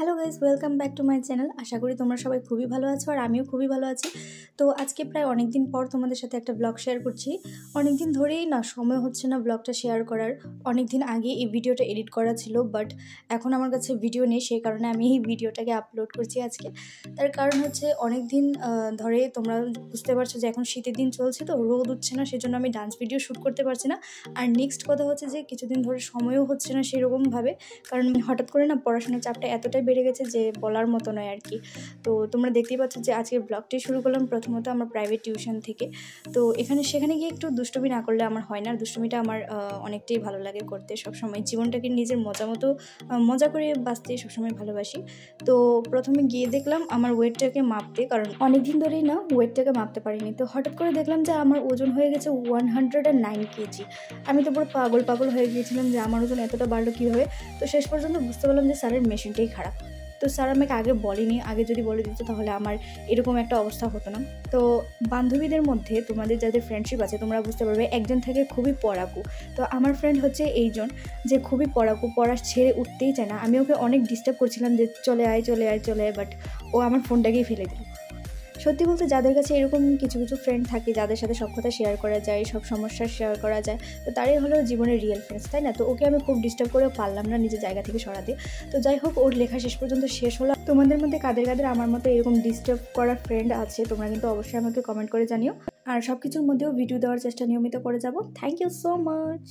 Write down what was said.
Hello guys, welcome back to my channel. আশা করি তোমরা সবাই খুবই ভালো আছো আর আমিও খুবই ভালো আছি। তো আজকে প্রায় অনেক দিন পর তোমাদের সাথে একটা ব্লগ শেয়ার করছি। অনেক দিন ধরেই না সময় হচ্ছে না ব্লগটা শেয়ার করার। অনেক দিন আগে এই ভিডিওটা এডিট করা ছিল, বাট এখন আমার কাছে ভিডিও নেই, সেই কারণে আমি এই ভিডিওটাকে আপলোড করছি আজকে। তার কারণ হচ্ছে অনেক দিন ধরে তোমরা বুঝতে পারছো যে এখন শীতের দিন চলছে, তো রোদ উঠছে না, সেজন্য আমি ডান্স ভিডিও শ্যুট করতে পারছি না। আর নেক্সট কথা হচ্ছে যে কিছুদিন ধরে সময়ও হচ্ছে না সেরকমভাবে, কারণ হঠাৎ করে না পড়াশোনার চাপটা এতটাই বেড়ে গেছে যে বলার মতো নয় আর কি। তো তোমরা দেখতেই পাচ্ছ যে আজকে ব্লগটি শুরু করলাম প্রথমত আমার প্রাইভেট টিউশন থেকে। তো সেখানে গিয়ে একটু দুষ্টুমি না করলে আমার হয় না, আর দুষ্টুমিটা আমার অনেকটাই ভালো লাগে করতে। সবসময় জীবনটাকে নিজের মজা করে বাঁচতে সবসময় ভালোবাসি। তো প্রথমে গিয়ে দেখলাম আমার ওয়েটটাকে মাপতে, কারণ অনেক দিন ধরেই না ওয়েটটাকে মাপতে পারিনি। তো হঠাৎ করে দেখলাম যে আমার ওজন হয়ে গেছে 109 কেজি। আমি তো পুরো পাগল হয়ে গিয়েছিলাম যে আমার ওজন এতটা বাড়লো কীভাবে। তো শেষ পর্যন্ত বুঝতে পারলাম যে স্যারের মেশিনটাই খারাপ। তো স্যার আমাকে আগে বলেনি, আগে যদি বলে দিত তাহলে আমার এরকম একটা অবস্থা হতো না। তো বান্ধবীদের মধ্যে তোমাদের যাদের ফ্রেন্ডশিপ আছে তোমরা বুঝতে পারবে একজন থাকে খুবই পড়াকু। তো আমার ফ্রেন্ড হচ্ছে এইজন, যে খুবই পড়াকু, পড়া ছেড়ে উঠতেই চায় না। আমি ওকে অনেক ডিস্টার্ব করছিলাম যে চলে আয়, বাট ও আমার ফোনটাকেই ফেলে দিল। সত্যি বলতে যাদের কাছে এরকম কিছু ফ্রেন্ড থাকে যাদের সাথে সব কথা শেয়ার করা যায়, সব সমস্যা শেয়ার করা যায়, তো তারাই হলো জীবনের রিয়েল ফ্রেন্ডস, তাই না? তো ওকে আমি খুব ডিস্টার্ব করে পারলাম না নিজের জায়গা থেকে সরাতে। তো যাই হোক, ওর লেখা শেষ পর্যন্ত শেষ হলো। তোমাদের মধ্যে কাদের আমার মতো এরকম ডিস্টার্ব করা ফ্রেন্ড আছে তোমরা কিন্তু অবশ্যই আমাকে কমেন্ট করে জানিও। আর সব কিছুর মধ্যেও ভিডিও দেওয়ার চেষ্টা নিয়মিত করে যাব। Thank you so much.